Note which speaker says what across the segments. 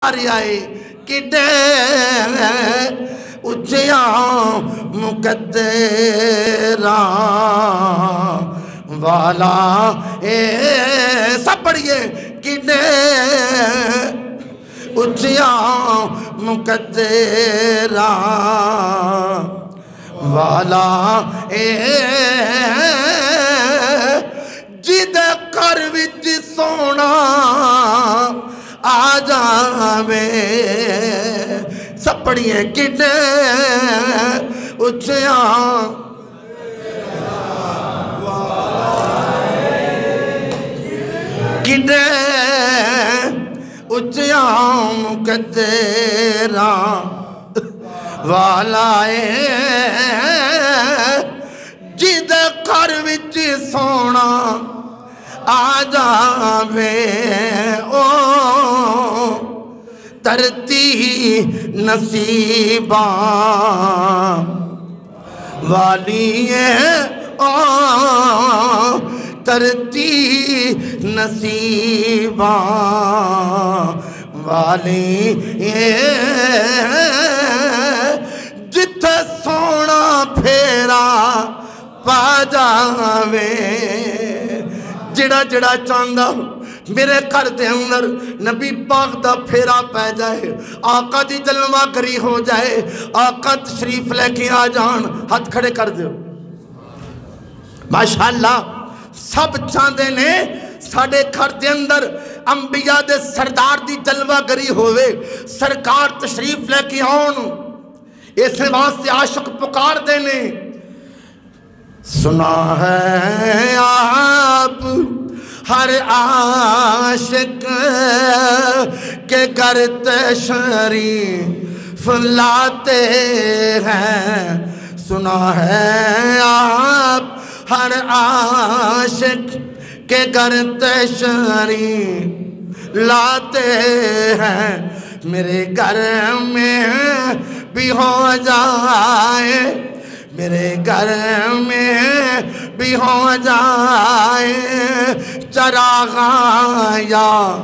Speaker 1: آئے کڈے اچیاں مقدراں والا اے سب پڑھئے کڈے اچیاں مقدراں والا اے جد کر وچ سونا آ جاوے سب پڑھئے کڈے اچیاں کڈے اچیاں مقدراں والا اے جد گھر وچ سونا آ جاوے او ترتی نصیباں والی اے او ترتی نصیباں والی اے جتھے سونا پھیرا پا جاوے جڑا جڑا چاندہ میرے گھر دے اندر نبی پاک دا پھیرا پہ جائے آقا دی جلوہ گری ہو جائے آقا تشریف لے کے آ جان ہاتھ کھڑے کر دو ماشاءاللہ سب چاندے نے ساڑھے گھر دے اندر انبیاء دے سردار دی جلوہ گری ہوئے سرکار تشریف لے کے آن اس واسطے عاشق پکار دینے سنا ہے آپ ہر عاشق کے گھر تشریف لاتے ہیں سنا ہے آپ ہر عاشق کے گھر تشریف لاتے ہیں میرے گھر میں بھی ہو جائے میرے گھر میں بھی ہو جائے چراغاں یا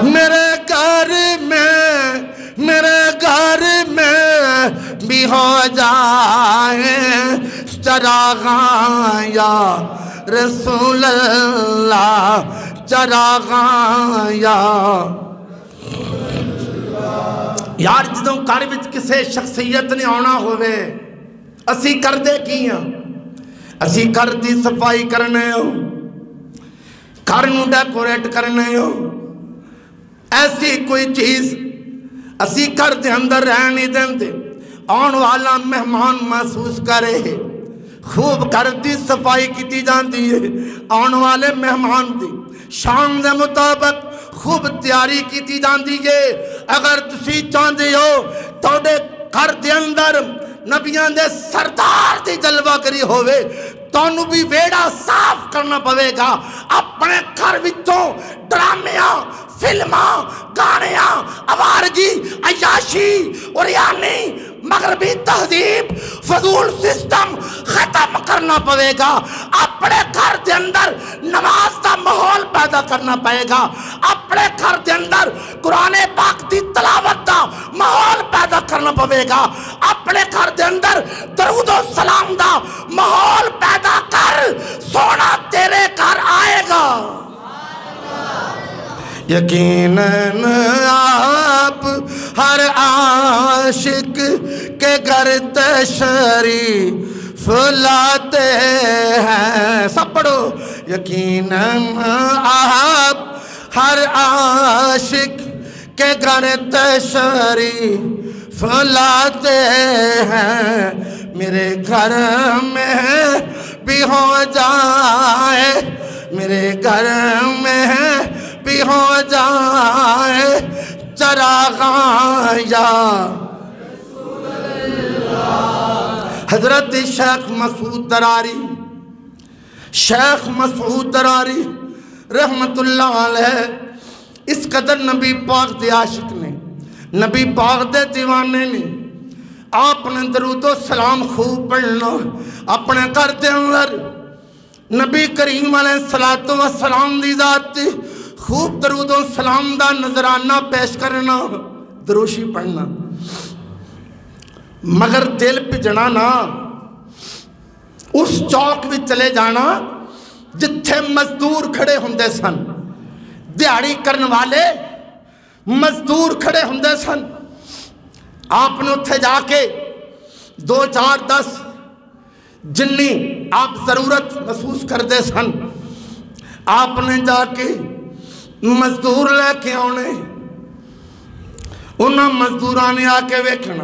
Speaker 1: میرے گھر میں بھی ہو جائے چراغاں یا رسول اللہ چراغاں یار جدوں گھر وچ کسے شخصیت نے آنا ہوئے اسی کر دے کی ہیں اسی گھر دی صفائی کرنے ہو گھر نو ڈیکوریٹ کرنے ہو ایسی کوئی چیز اسی گھر دے اندر رہنی دیں دے آن والا مہمان محسوس کرے خوب گھر دی صفائی کی جاندی ہے آن والے مہمان دی شان دے مطابق خوب تیاری کی جاندی ہے اگر تسی چاندے ہو توڑے گھر دے اندر نبیان دے سردار دی جلوہ کری ہوئے تونو بھی ویڑا صاف کرنا پوے گا اپنے گھر وچوں ڈرامیاں فلماں گانیاں آوارگی عیاشی اوریانی مغربی تہذیب فضول سسٹم ختم کرنا پوے گا اپنے گھر دے اندر نماز دا ماحول پیدا کرنا پائے گا اپنے گھر دے اندر قرآن پاک دی تلاوت دا ماحول پیدا کرنا پوے گا اپنے گھر دے اندر درود و سلام دا ماحول پیدا کر سونا تیرے گھر آئے گا یقیناً آپ ہر عاشق کے گھر تشریف لاتے ہیں سب پڑھو یقیناً آپ ہر عاشق کے گھر تشریف لاتے ہیں میرے گھر میں بھی ہو جائے میرے گھر میں بھی ہو جائے چراغاں یا حضرت شیخ مسعود دراری رحمت اللہ علیہ اس قدر نبی پاک دے عاشق نے نبی پاک دے دیوانے نے آپ نے درود و سلام خوب پڑھنا اپنے گھر دے اندر نبی کریم علیہ السلام دی ذات خوب درود و سلام دا نظرانہ پیش کرنا، دروشی پڑھنا، مگر دل بھجنا نہ، اس چوک بھی چلے جانا جتھے مزدور کھڑے ہوندے سن، دیہڑی کرن والے مزدور کھڑے ہوندے سن۔ آپ نے اتھے جا کے 2 4 10 جنی آپ ضرورت محسوس کر دے سن، آپ نے جا کے مزدور لے کے آنے، انہاں مزدوران نے آ کے ویکھنا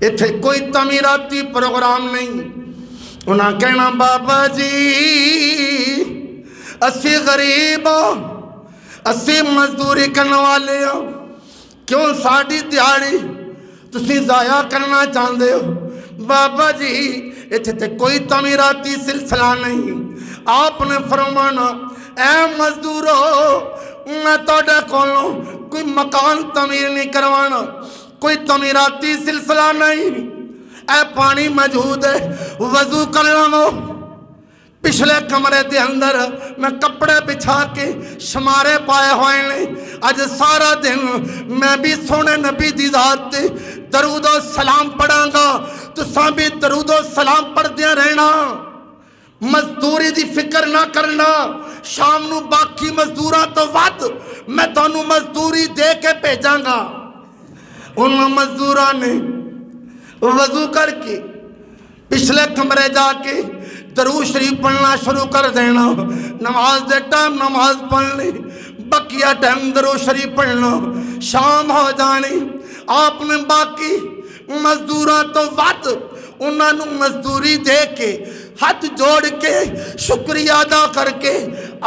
Speaker 1: اتھے کوئی تعمیراتی پروگرام نہیں، انہاں کہنا بابا جی اسی غریب ہوں، اسی مزدوری کرنے والے ہوں، کیوں ساڑی دیہڑی تسی ضائع کرنا چاہتے ہو؟ بابا جی اتھے تے کوئی تعمیراتی سلسلہ نہیں۔ آپ نے فرمانا اے مزدورو میں توڑے کولوں کوئی مکان تعمیر نہیں کروانا، کوئی تعمیراتی سلسلہ نہیں، اے پانی موجود ہے وضو کر لو، پچھلے کمرے دے اندر میں کپڑے بچھا کے شمارے پائے ہوئے نے، آج سارا دن میں بھی سونے نبی دی ذات تے درود و سلام پڑھاں گا، تو ساں بھی درود و سلام پڑھ دیا رہنا، مزدوری دی فکر نہ کرنا، شام نو باقی مزدوراں تو ود میں تانوں مزدوری دے کے بھیجاں گا۔ ان مزدوراں نے وضو کر کے پچھلے کمرے جا کے درود شریف پڑھنا شروع کر دینا، نماز دے ٹائم نماز پڑھنی، بقیہ ٹائم درود شریف پڑھنا، شام ہو جانی، آپ نے باقی مزدوراں تو ود انہاں نو مزدوری دے کے ہاتھ جوڑ کے شکریہ ادا کر کے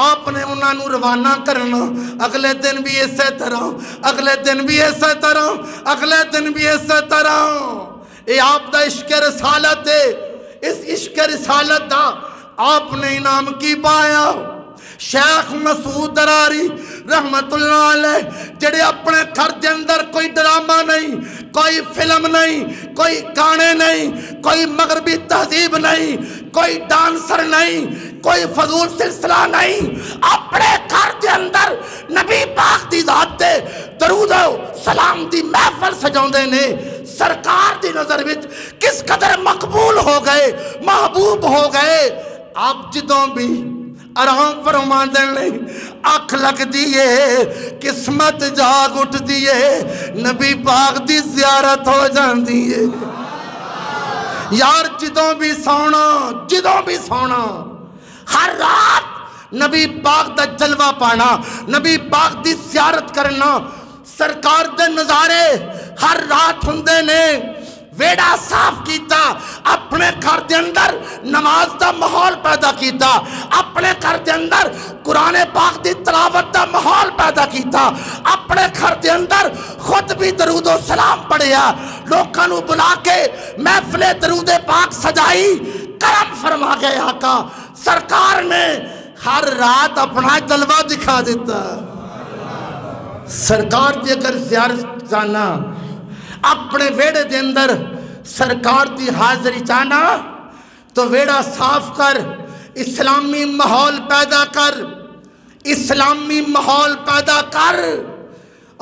Speaker 1: آپ نے انہاں نو روانہ کرنا، اگلے دن بھی اسی طرح، اگلے دن بھی اسی طرح، اگلے دن بھی اسی طرح۔ یہ آپ دا عشق رسالت ہے، اس عشق رسالت دا آپ نے انعام کی پایا۔ شیخ مسعود دراری رحمت اللہ علیہ جڑے اپنے گھر دے اندر کوئی ڈرامہ نہیں، کوئی فلم نہیں، کوئی گانے نہیں، کوئی مغربی تہذیب نہیں، کوئی ڈانسر نہیں، کوئی فضول سلسلہ نہیں، اپنے گھر دے اندر نبی پاک دی ذات تے درود و سلام دی محفل سجاؤندے نے، سرکار دی نظر وچ کس قدر مقبول ہو گئے، محبوب ہو گئے۔ آپ جدوں بھی آرام فرما دینے اکھ لگ دیئے، قسمت جاگ اٹھ دیئے، نبی پاک دی زیارت ہو جان دیئے۔ یار جدوں بھی سونا ہر رات نبی پاک دا جلوہ پانا، نبی پاک دی زیارت کرنا، سرکار دے نظارے ہر رات ہوندے نے۔ ویڑا صاف کیتا، اپنے گھر دے اندر نماز دا ماحول پیدا کیتا، اپنے گھر دے اندر قرآن پاک دی تلاوت دا ماحول پیدا کیتا، اپنے گھر دے اندر خود بھی درود و سلام پڑھیا، لوگاں نو بلا کے محفل درود پاک سجائی، کرم فرما گئے آقا۔ سرکار نے ہر رات اپنا جلوہ دکھا دیتا۔ سرکار دی اگر زیارت جانا، اپنے ویڑے دے اندر سرکار دی حاضری چاہنا تو ویڑا صاف کر، اسلامی ماحول پیدا کر، اسلامی ماحول پیدا کر،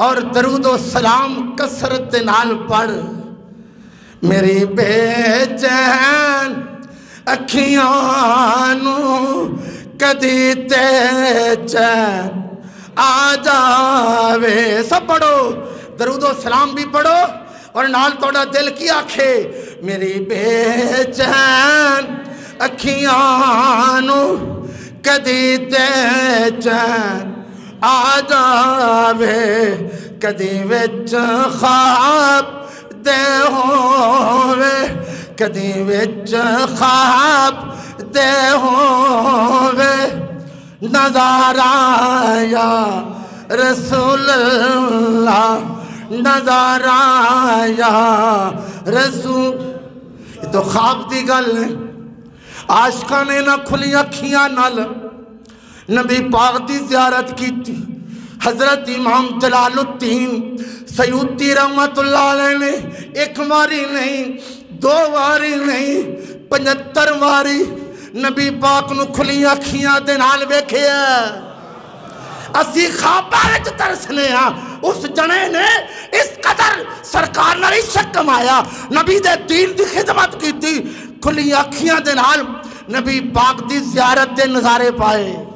Speaker 1: اور درود و سلام کثرت نال پڑھ۔ میری بے چین اکھیاں نو کدی تے چین آ جاوے۔ سب پڑھو، درود و سلام بھی پڑھو، اور نال توڑا دل کی آنکھے، میری بے چین اکھیاں نو کدی تے چین آ جاوے، کدی وچ خواب دے ہووے، کدی وچ خواب دے ہووے، نظارہ یا رسول اللہ، نظارہ یا رسول۔ یہ تو خواب دی گل ہے، عاشقاں نے نہ کھلی اکھیاں نال نبی پاک دی زیارت کی تھی۔ حضرت امام جلال الدین سیوطی رحمت اللہ علیہ نے ایک واری نہیں، 2 واری نہیں، 75 واری نبی پاک نو کھلی اکھیاں دے نال ویکھیا۔ اسی خواباں وچ ترسنے ہاں۔ اس جنے نے اس قدر سرکار نال عشق کمایا، نبی دے دین دی خدمت کی تھی، کھلی اکھیاں دے نال نبی پاک دی زیارت دے نظارے پائے۔